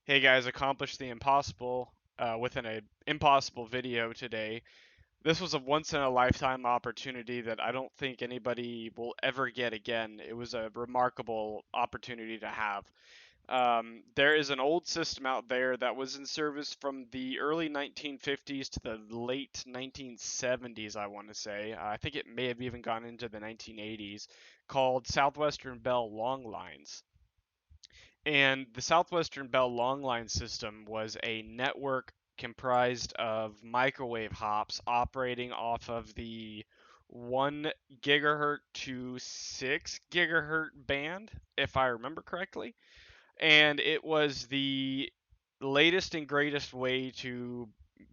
Hey guys, accomplished the impossible with an impossible video today. This was a once in a lifetime opportunity that I don't think anybody will ever get again. It was a remarkable opportunity to have. There is an old system out there that was in service from the early 1950s to the late 1970s, I want to say. I think it may have even gone into the 1980s, called Southwestern Bell Long Lines. And the Southwestern Bell Longline system was a network comprised of microwave hops operating off of the 1 gigahertz to 6 gigahertz band, if I remember correctly. And it was the latest and greatest way to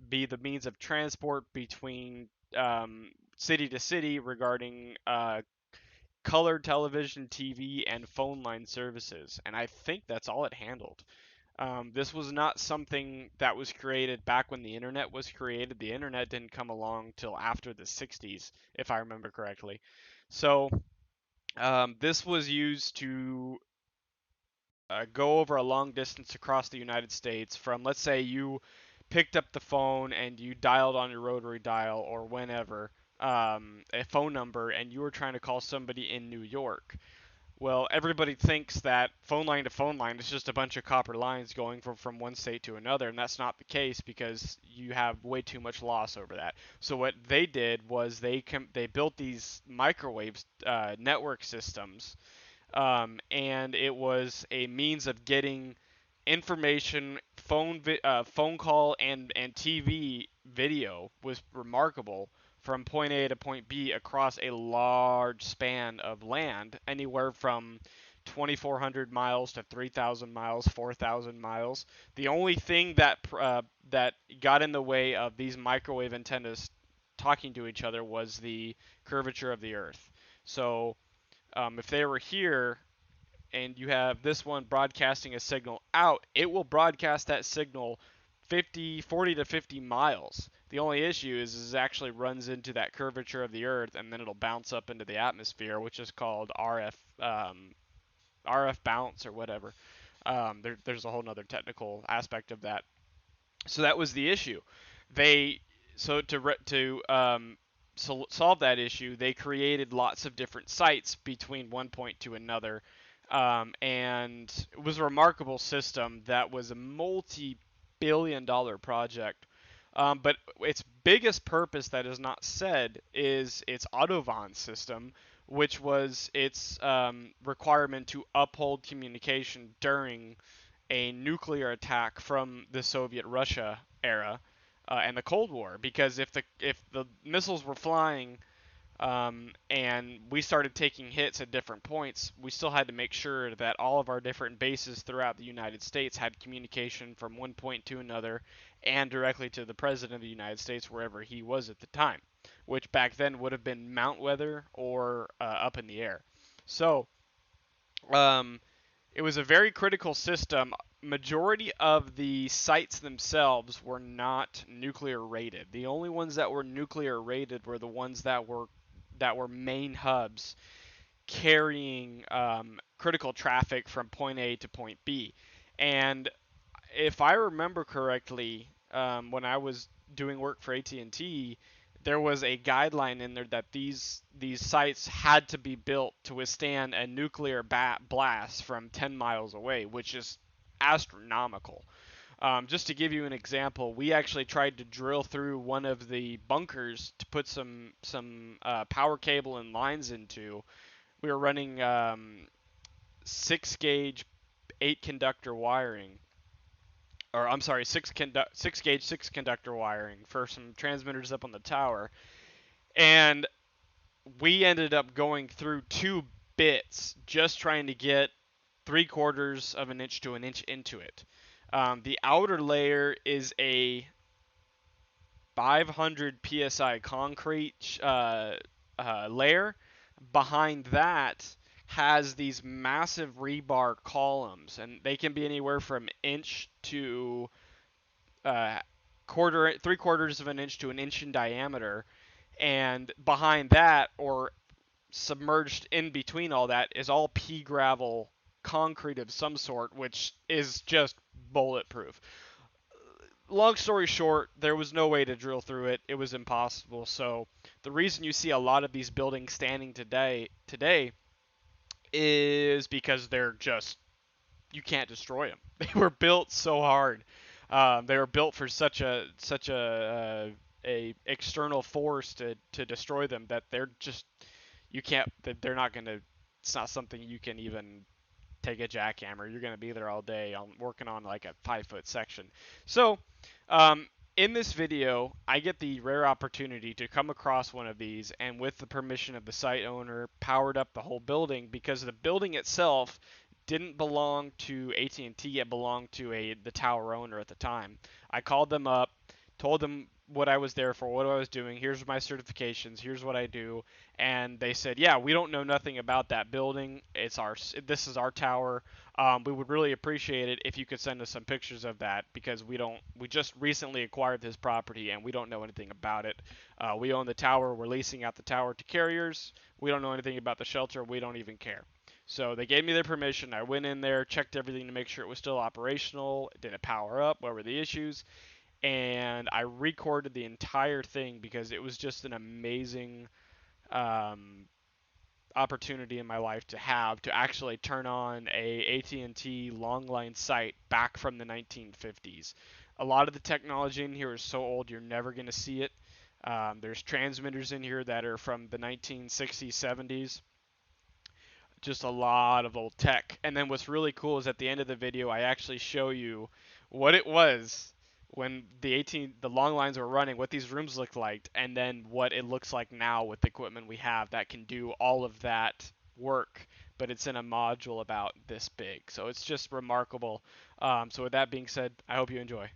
be the means of transport between city to city regarding color television, TV, and phone line services, and I think that's all it handled. This was not something that was created back when the internet was created. The internet didn't come along till after the 60s, if I remember correctly. So, this was used to go over a long distance across the United States from, let's say, you picked up the phone and you dialed on your rotary dial or whenever a phone number and you were trying to call somebody in New York. Well, everybody thinks that phone line to phone line is just a bunch of copper lines going from one state to another, and that's not the case because you have way too much loss over that. So what they did was they built these microwave network systems, and it was a means of getting information, phone call, and TV video was remarkable from point A to point B across a large span of land, anywhere from 2,400 miles to 3,000 miles, 4,000 miles. The only thing that got in the way of these microwave antennas talking to each other was the curvature of the Earth. So if they were here and you have this one broadcasting a signal out, it will broadcast that signal 40 to 50 miles. The only issue is it actually runs into that curvature of the Earth, and then it'll bounce up into the atmosphere, which is called RF bounce or whatever. There's a whole other technical aspect of that. So that was the issue. They so to solve that issue, they created lots of different sites between one point to another, and it was a remarkable system that was a multi-billion-dollar project. But its biggest purpose that is not said is its Autobahn system, which was its requirement to uphold communication during a nuclear attack from the Soviet Russia era and the Cold War. Because if the missiles were flying and we started taking hits at different points, we still had to make sure that all of our different bases throughout the United States had communication from one point to another and directly to the President of the United States wherever he was at the time, which back then would have been Mount Weather or up in the air. So, um, it was a very critical system. Majority of the sites themselves were not nuclear rated. The only ones that were nuclear rated were the ones that were main hubs carrying critical traffic from point A to point B. And if I remember correctly, when I was doing work for AT&T, there was a guideline in there that these sites had to be built to withstand a nuclear blast from 10 miles away, which is astronomical. Just to give you an example, we actually tried to drill through one of the bunkers to put some power cable and lines into. We were running 6 gauge 8 conductor wiring, or I'm sorry, 6 gauge 6 conductor wiring for some transmitters up on the tower, and we ended up going through 2 bits just trying to get 3/4 of an inch to an inch into it. The outer layer is a 500 psi concrete layer. Behind that has these massive rebar columns, and they can be anywhere from inch to uh, 3/4 of an inch to an inch in diameter. And behind that, or submerged in between all that, is all pea gravel concrete of some sort, which is just bulletproof. Long story short, there was no way to drill through it. It was impossible. So the reason you see a lot of these buildings standing today is because they're just, you can't destroy them. They were built so hard. They were built for such a external force to destroy them that they're just, you can't, they're not gonna. It's not something you can even take a jackhammer. You're gonna be there all day on working on like a 5 foot section. So, um, in this video, I get the rare opportunity to come across one of these, and with the permission of the site owner, powered up the whole building because the building itself didn't belong to AT&T. It belonged to the tower owner at the time. I called them up, told them what I was there for, what I was doing. Here's my certifications. Here's what I do. And they said, yeah, we don't know nothing about that building. This is our tower. We would really appreciate it if you could send us some pictures of that because we just recently acquired this property and we don't know anything about it. We own the tower. We're leasing out the tower to carriers. We don't know anything about the shelter. We don't even care. So they gave me their permission. I went in there, checked everything to make sure it was still operational. Did it power up? What were the issues? And I recorded the entire thing because it was just an amazing opportunity in my life to actually turn on a AT&T long line site back from the 1950s. A lot of the technology in here is so old you're never going to see it. There's transmitters in here that are from the 1960s, 70s. Just a lot of old tech. And then what's really cool is at the end of the video, I actually show you what it was when the long lines were running, what these rooms looked like, and then what it looks like now with the equipment we have that can do all of that work, but it's in a module about this big. So it's just remarkable. So with that being said, I hope you enjoy.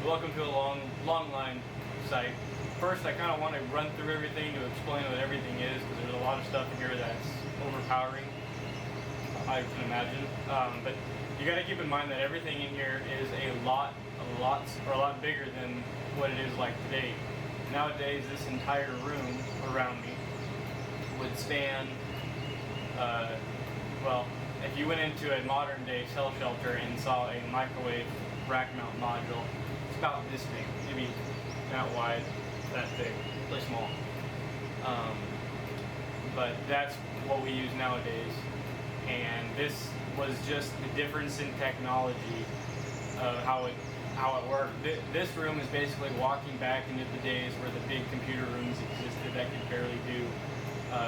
welcome to a long line site. First, I kind of want to run through everything to explain what everything is, because there's a lot of stuff in here that's overpowering, I can imagine. But you got to keep in mind that everything in here is a lot bigger than what it is like today. Nowadays, this entire room around me would span, well, if you went into a modern day cell shelter and saw a microwave rack mount module, it's about this big, maybe not wide, that big, really small. But that's what we use nowadays, and this was just the difference in technology of how it worked. This room is basically walking back into the days where the big computer rooms existed that could barely do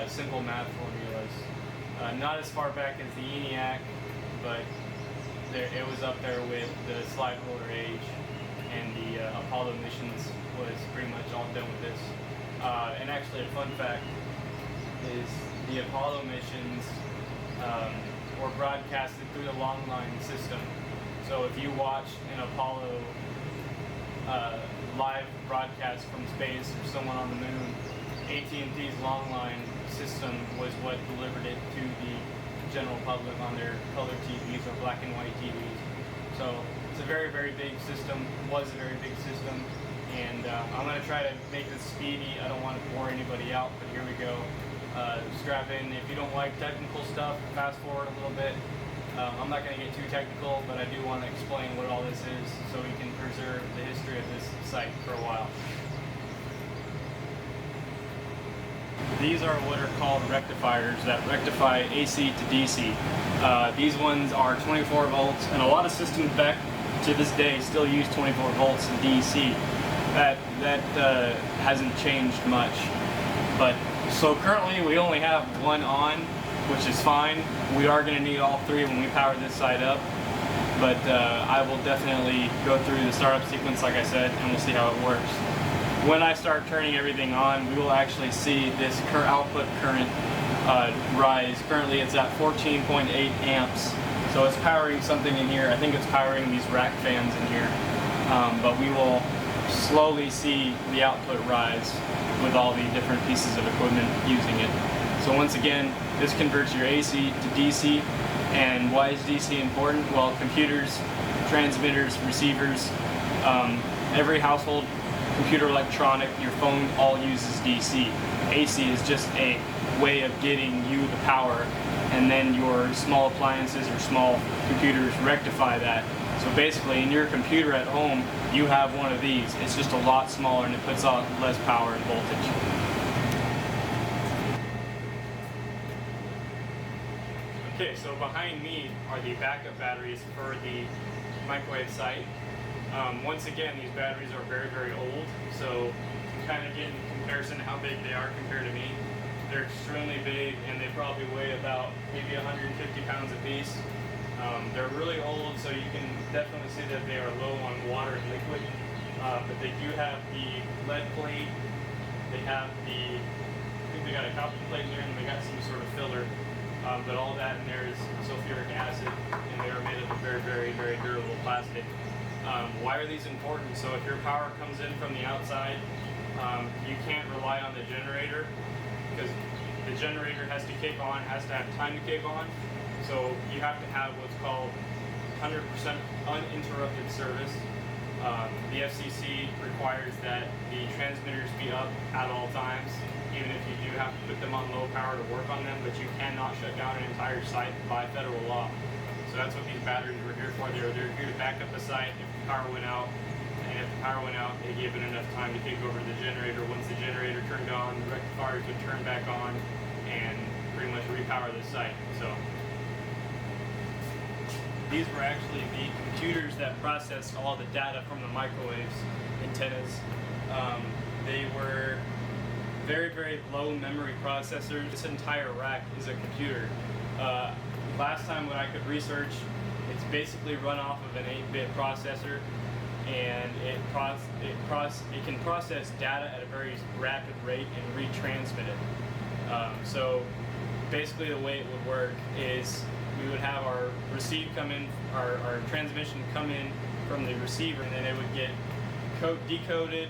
simple math formulas. Not as far back as the ENIAC, but it was up there with the slide roller age, and the Apollo missions was pretty much all done with this. And actually, a fun fact is the Apollo missions were broadcasted through the long line system. So if you watch an Apollo live broadcast from space or someone on the moon, AT&T's long line system was what delivered it to the general public on their color TVs or black and white TVs. So it's a very, very big system, was a very big system, and I'm going to try to make this speedy. I don't want to bore anybody out, but here we go. Strap in. If you don't like technical stuff, fast forward a little bit. I'm not going to get too technical, but I do want to explain what all this is so we can preserve the history of this site for a while. These are what are called rectifiers that rectify AC to DC. These ones are 24 volts, and a lot of systems back to this day still use 24 volts DC. That hasn't changed much. But so currently we only have one on, which is fine. We are going to need all three when we power this side up. But I will definitely go through the startup sequence, like I said, and we'll see how it works. When I start turning everything on, we will actually see this output current rise. Currently it's at 14.8 amps. So it's powering something in here. I think it's powering these rack fans in here. But we will slowly see the output rise with all the different pieces of equipment using it. So once again, this converts your AC to DC. And why is DC important? Well, computers, transmitters, receivers, every household computer electronic, your phone, all uses DC. AC is just a way of getting you the power, and then your small appliances or small computers rectify that. So basically, in your computer at home, you have one of these. It's just a lot smaller and it puts out less power and voltage. Okay, so behind me are the backup batteries for the microwave site. Once again, these batteries are very, very old, so kind of get in comparison to how big they are compared to me. They're extremely big, and they probably weigh about maybe 150 pounds apiece. They're really old, so you can definitely see that they are low on water and liquid. But they do have the lead plate. They have I think they got a copper plate in there, and they got some sort of filler. But all that in there is sulfuric acid, and they are made of a very, very, very durable plastic. Why are these important? So if your power comes in from the outside, you can't rely on the generator, because the generator has to kick on, has to have time to kick on. So you have to have what's called 100% uninterrupted service. The FCC requires that the transmitters be up at all times, even if you do have to put them on low power to work on them, but you cannot shut down an entire site by federal law. So that's what these batteries were here for. They're here to back up the site if the power went out. And if the power went out, they gave it enough time to kick over the generator. Once the generator turned on, the rectifiers would turn back on and pretty much repower the site. So these were actually the computers that processed all the data from the microwaves antennas. They were very, very low memory processors. This entire rack is a computer. Last time when I could research, it's basically run off of an 8-bit processor, and it can process data at a very rapid rate and retransmit it. So basically the way it would work is we would have our receive come in, our transmission come in from the receiver, and then it would get decoded,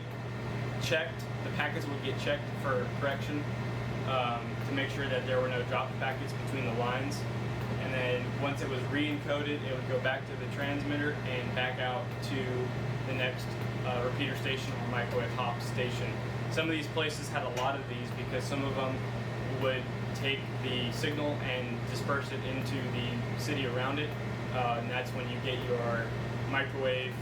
checked. The packets would get checked for correction to make sure that there were no dropped packets between the lines. And then once it was re-encoded, it would go back to the transmitter and back out to the next repeater station or microwave hop station. Some of these places had a lot of these because some of them would take the signal and disperse it into the city around it. And that's when you get your microwave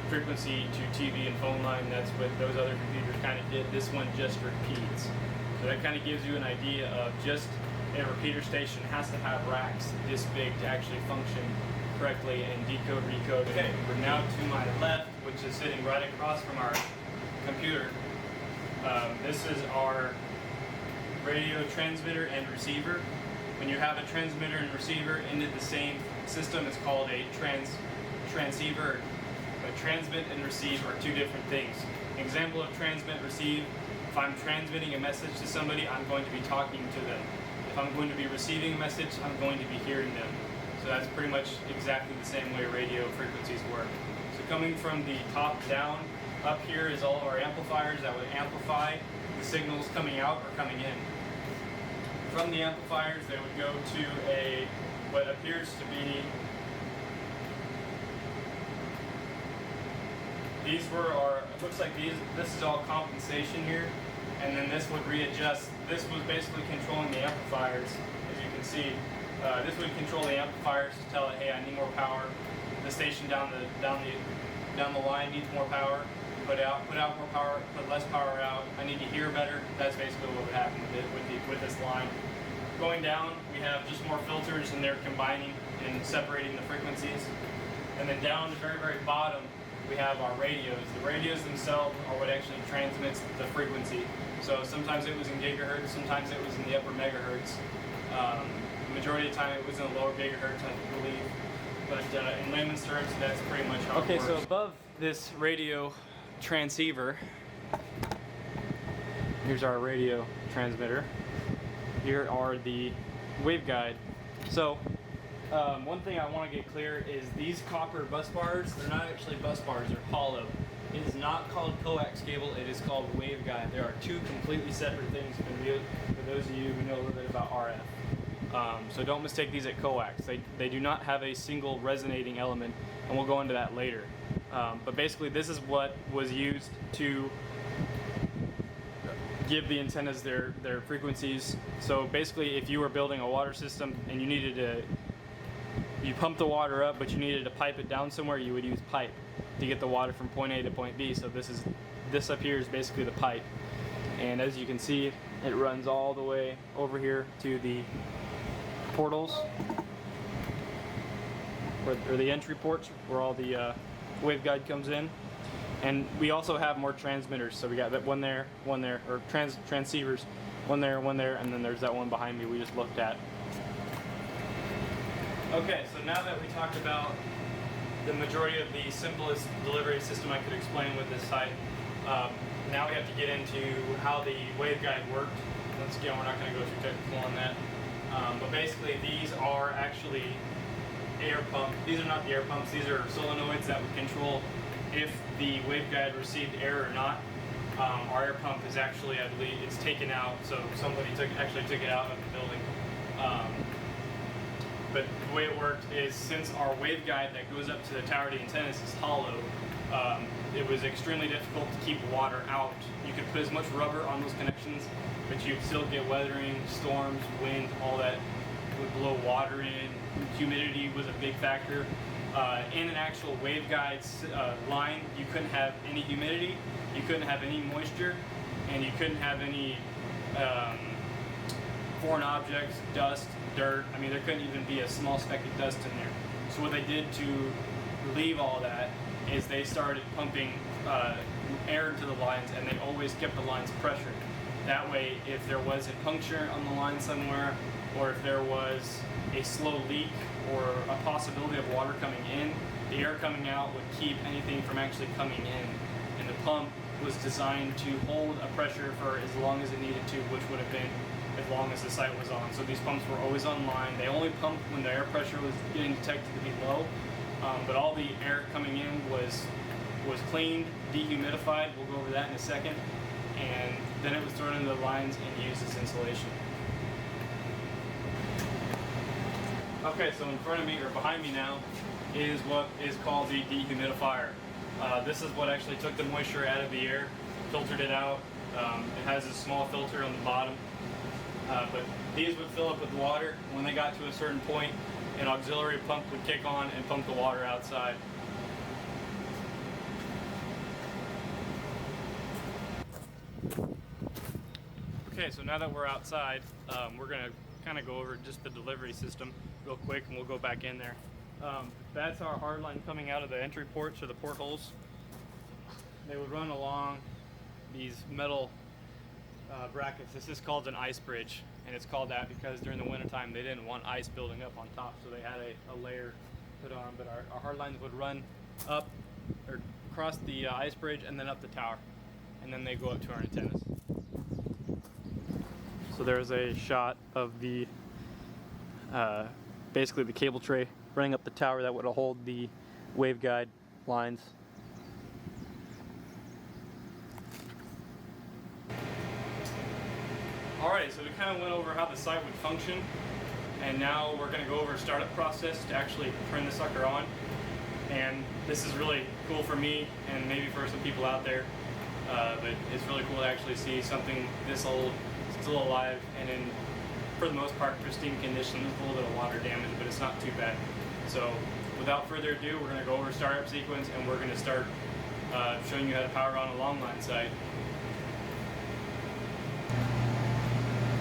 frequency to TV and phone line. That's what those other computers kind of did. This one just repeats. So that kind of gives you an idea of just a repeater station has to have racks this big to actually function correctly and decode, recode. Okay, we're now to my left, which is sitting right across from our computer. This is our radio transmitter and receiver. When you have a transmitter and receiver into the same system, it's called a transceiver. But transmit and receive are two different things. An example of transmit, receive, if I'm transmitting a message to somebody, I'm going to be talking to them. If I'm going to be receiving a message, I'm going to be hearing them. So that's pretty much exactly the same way radio frequencies work. So coming from the top down, up here is all of our amplifiers that would amplify the signals coming out or coming in. From the amplifiers, they would go to a what appears to be these were our, it looks like this is all compensation here, and then this would readjust. This was basically controlling the amplifiers, as you can see. This would control the amplifiers to tell it, hey, I need more power. The station down the line needs more power. Put out more power, put less power out. I need to hear better. That's basically what would happen with this line. Going down, we have just more filters, and they're combining and separating the frequencies. And then down the very, very bottom, we have our radios. The radios themselves are what actually transmits the frequency. So sometimes it was in gigahertz, sometimes it was in the upper megahertz. The majority of the time it was in the lower gigahertz, I believe. But in layman's terms, that's pretty much how it works. Okay, so above this radio transceiver, here's our radio transmitter. Here are the waveguide. So one thing I want to get clear is these copper bus bars, they're not actually bus bars, they're hollow. It is not called coax cable, it is called waveguide. There are two completely separate things for those of you who know a little bit about RF. So don't mistake these at coax. They do not have a single resonating element, and we'll go into that later. But basically this is what was used to give the antennas their frequencies. So basically if you were building a water system and you pumped the water up but you needed to pipe it down somewhere, you would use pipe to get the water from point A to point B. So this up here is basically the pipe. And as you can see, it runs all the way over here to the portals, or the entry ports where all the waveguide comes in. And we also have more transmitters, so we got that one there, or transceivers, one there, and then there's that one behind me we just looked at. Okay, so now that we talked about the majority of the simplest delivery system I could explain with this site, now we have to get into how the waveguide worked. Once again, we're not going to go too technical on that. But basically, these are actually air pumps. These are not the air pumps. These are solenoids that would control if the waveguide received air or not. Our air pump is actually, I believe, it's taken out. So somebody actually took it out of the building. But the way it worked is, since our waveguide that goes up to the tower to the antennas is hollow, it was extremely difficult to keep water out. You could put as much rubber on those connections, but you'd still get weathering, storms, wind, all that would blow water in. Humidity was a big factor. In an actual waveguide line, you couldn't have any humidity, you couldn't have any moisture, and you couldn't have any foreign objects, dust, dirt. I mean, there couldn't even be a small speck of dust in there. So what they did to relieve all that is they started pumping air into the lines, and they always kept the lines pressured. That way, if there was a puncture on the line somewhere, or if there was a slow leak or a possibility of water coming in, the air coming out would keep anything from actually coming in. And the pump was designed to hold a pressure for as long as it needed to, which would have been as long as the site was on. So these pumps were always online. They only pumped when the air pressure was getting detected to be low, but all the air coming in was was cleaned, dehumidified, we'll go over that in a second, and then it was thrown into the lines and used as insulation. Okay, so in front of me, or behind me now, is what is called the dehumidifier. This is what actually took the moisture out of the air, filtered it out. It has a small filter on the bottom, but these would fill up with water. When they got to a certain point, an auxiliary pump would kick on and pump the water outside. Okay, so now that we're outside, we're going to kind of go over just the delivery system real quick, and we'll go back in there. That's our hard line coming out of the entry ports or the portholes. They would run along these metal brackets. This is called an ice bridge, and it's called that because during the wintertime they didn't want ice building up on top, so they had a layer put on. But our hard lines would run up or across the ice bridge and then up the tower, and then they go up to our antennas. So there's a shot of the basically the cable tray running up the tower that would hold the waveguide lines. Alright, so we kind of went over how the site would function, and now we're going to go over a startup process to actually turn the sucker on. And this is really cool for me and maybe for some people out there, but it's really cool to actually see something this old still alive and in, for the most part, pristine condition. There's a little bit of water damage, but it's not too bad. So without further ado, we're going to go over startup sequence, and we're going to start showing you how to power on a long line site.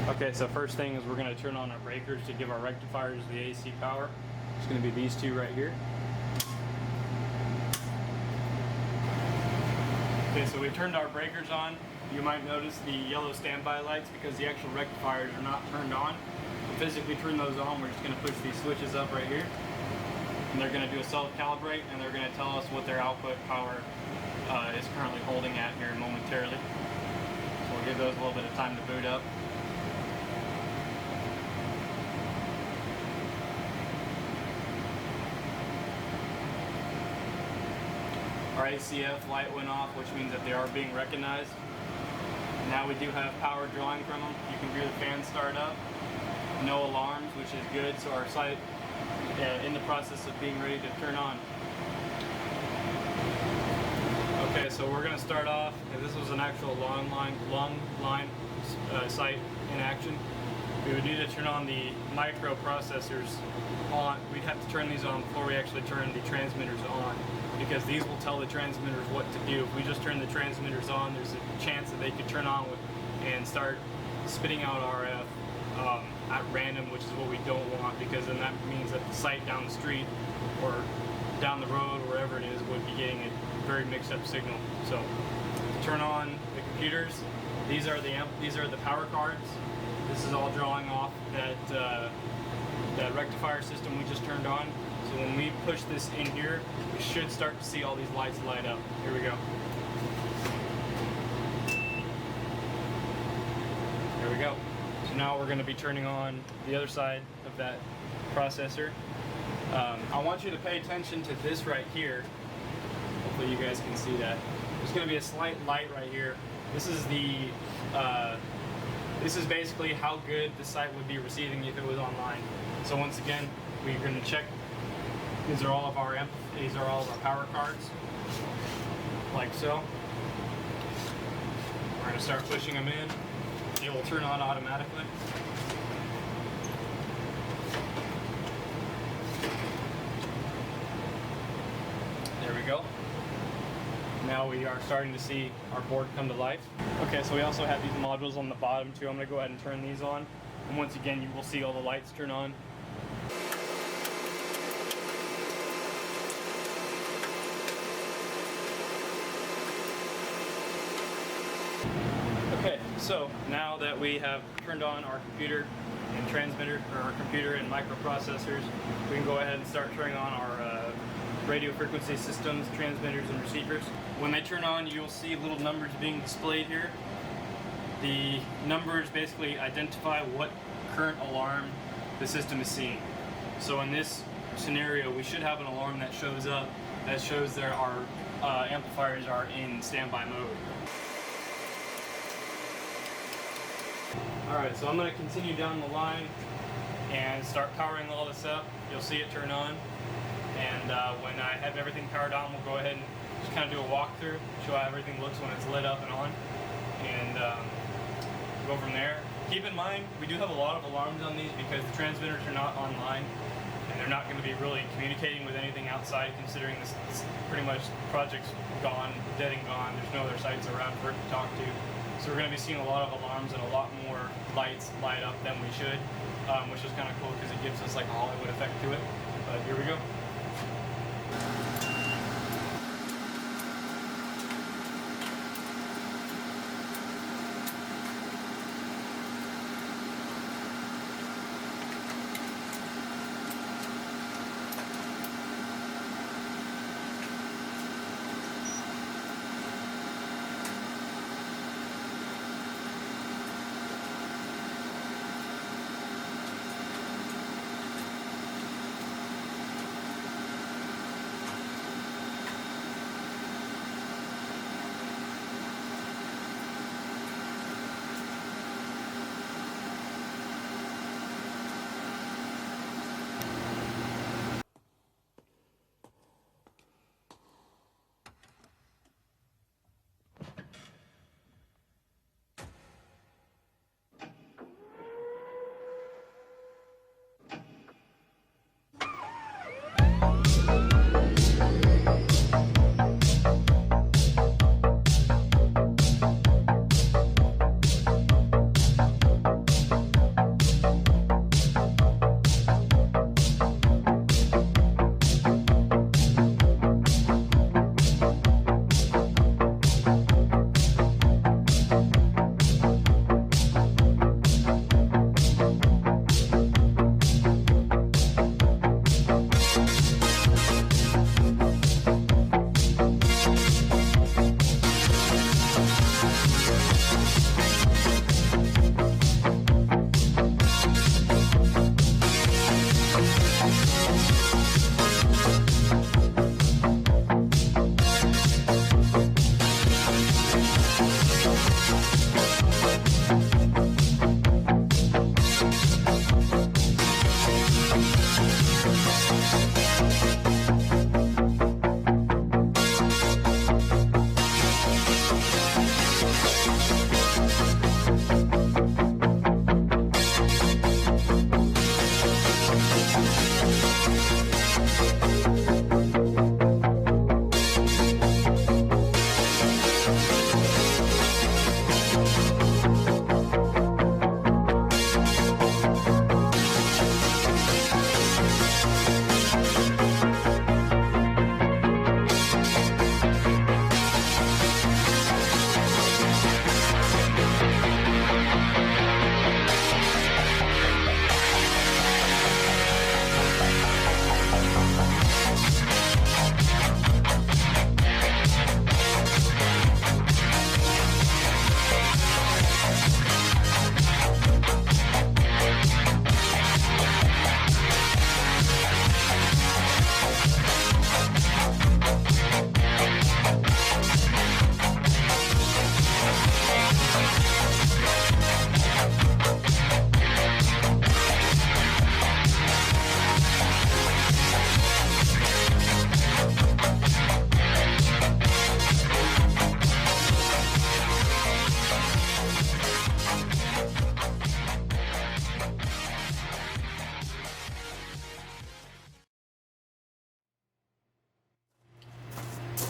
Okay, so first thing is we're going to turn on our breakers to give our rectifiers the AC power. It's going to be these two right here. Okay, so we've turned our breakers on. You might notice the yellow standby lights because the actual rectifiers are not turned on. To physically turn those on, we're just going to push these switches up right here. And they're going to do a self-calibrate, and they're going to tell us what their output power is currently holding at here momentarily. So we'll give those a little bit of time to boot up. Our ACF light went off, which means that they are being recognized. Now we do have power drawing from them. You can hear the fan start up. No alarms, which is good. So our site in the process of being ready to turn on. Okay, so we're going to start off. If this was an actual long line site in action, we would need to turn on the microprocessors on. We'd have to turn these on before we actually turn the transmitters on, because these will tell the transmitters what to do. If we just turn the transmitters on, there's a chance that they could turn on and start spitting out RF at random, which is what we don't want, because then that means that the site down the street or down the road, wherever it is, would be getting a very mixed up signal. So to turn on the computers, these are the power cards. This is all drawing off that rectifier system we just turned on. So when we push this in here, we should start to see all these lights light up. Here we go. There we go. So now we're going to be turning on the other side of that processor. I want you to pay attention to this right here. Hopefully you guys can see that. There's going to be a slight light right here. This is this is basically how good the site would be receiving if it was online. So once again, we're going to check. These are all of our power cards, like so. We're going to start pushing them in. It will turn on automatically. There we go. Now we are starting to see our board come to life. Okay, so we also have these modules on the bottom too. I'm going to go ahead and turn these on. And once again, you will see all the lights turn on. Okay, so now that we have turned on our computer and transmitter, or our computer and microprocessors, we can go ahead and start turning on our radio frequency systems, transmitters, and receivers. When they turn on, you'll see little numbers being displayed here. The numbers basically identify what current alarm the system is seeing. So in this scenario, we should have an alarm that shows up that shows there our amplifiers are in standby mode. Alright, so I'm going to continue down the line and start powering all this up. You'll see it turn on, and when I have everything powered on, we'll go ahead and just kind of do a walkthrough, show how everything looks when it's lit up and on, and go from there. Keep in mind, we do have a lot of alarms on these because the transmitters are not online, and they're not going to be really communicating with anything outside, considering this pretty much project's gone, dead and gone. There's no other sites around for it to talk to. So we're going to be seeing a lot of alarms and a lot more lights light up than we should, which is kind of cool because it gives us like a Hollywood effect to it. But here we go.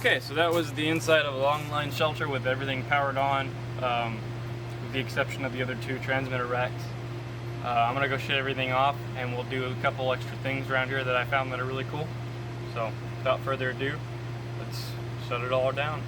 Okay, so that was the inside of a long line shelter with everything powered on, with the exception of the other two transmitter racks. I'm gonna go shut everything off, and we'll do a couple extra things around here that I found that are really cool. So without further ado, let's shut it all down.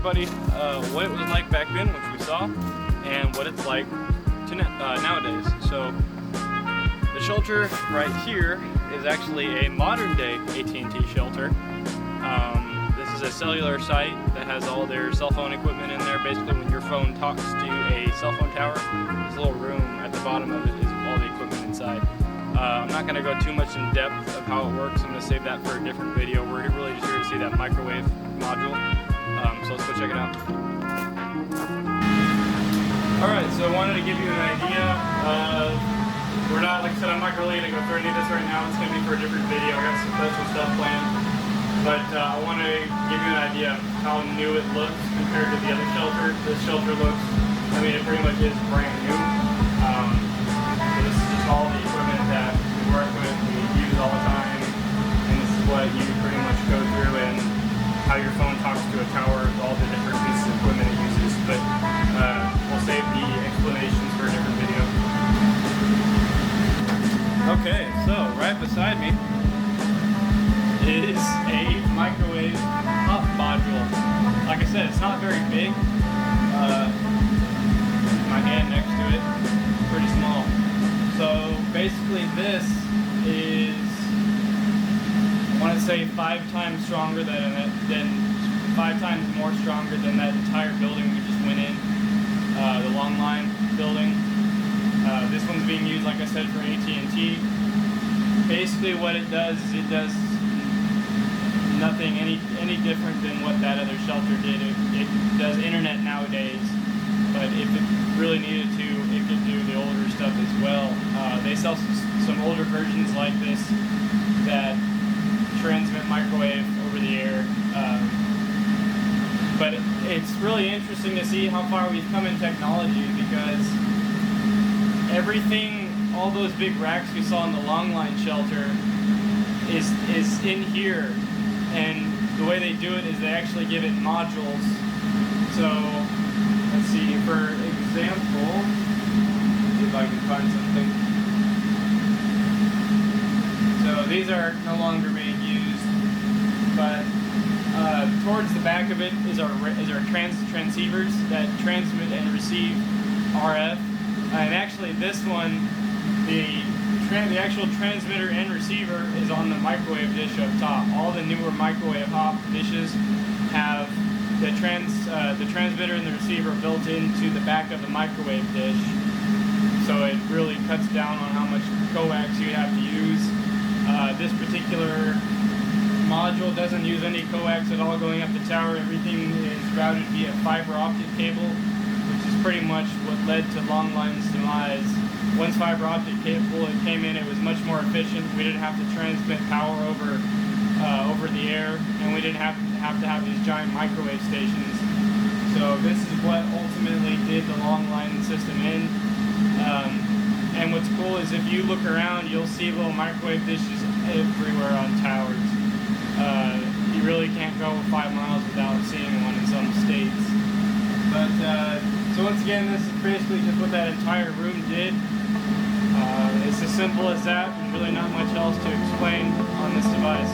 everybody what it was like back then, which we saw, and what it's like to nowadays. So the shelter right here is actually a modern day AT&T shelter. This is a cellular site that has all their cell phone equipment in there. Basically, when your phone talks to a cell phone tower, this little room at the bottom of it is all the equipment inside. I'm not going to go too much in depth of how it works. I'm going to save that for a different video. We're really just here to see that microwave module. So let's go check it out. Alright, so I wanted to give you an idea of, we're not, like I said, I'm not really going to go through any of this right now. It's going to be for a different video. I got some special stuff planned. But I want to give you an idea of how new it looks compared to the other shelter. This shelter looks, I mean, it pretty much is brand new. So this is just all the equipment that we work with, we use all the time, and this is what you pretty much go through, and how your phone talks to a tower, all the different pieces of equipment it uses. But we'll save the explanations for a different video. Okay, so right beside me is a microwave hub module. Like I said, it's not very big. My hand next to it, pretty small. So basically this is, I want to say 5 times stronger than 5 times more stronger than that entire building we just went in, the long line building. This one's being used, like I said, for AT&T. Basically what it does is it does nothing any different than what that other shelter did. It does internet nowadays, but if it really needed to, it could do the older stuff as well. They sell some older versions like this that transmit microwave over the air. But it's really interesting to see how far we've come in technology, because everything, all those big racks we saw in the long line shelter is in here. And the way they do it is they actually give it modules. So, let's see, for example, see if I can find something. So these are no longer being used, but towards the back of it is our transceivers that transmit and receive RF. And actually this one, the actual transmitter and receiver is on the microwave dish up top. All the newer microwave hop dishes have the transmitter and the receiver built into the back of the microwave dish. So it really cuts down on how much coax you have to use. This particular module doesn't use any coax at all going up the tower. Everything is routed via fiber optic cable, which is pretty much what led to Longline's demise. Once fiber optic cable came in, it was much more efficient. We didn't have to transmit power over the air, and we didn't have to have these giant microwave stations. So this is what ultimately did the Longline system in. And what's cool is if you look around, you'll see little microwave dishes everywhere on towers. You really can't go 5 miles without seeing one in some states. But so once again, this is basically just what that entire room did. It's as simple as that. There's really not much else to explain on this device.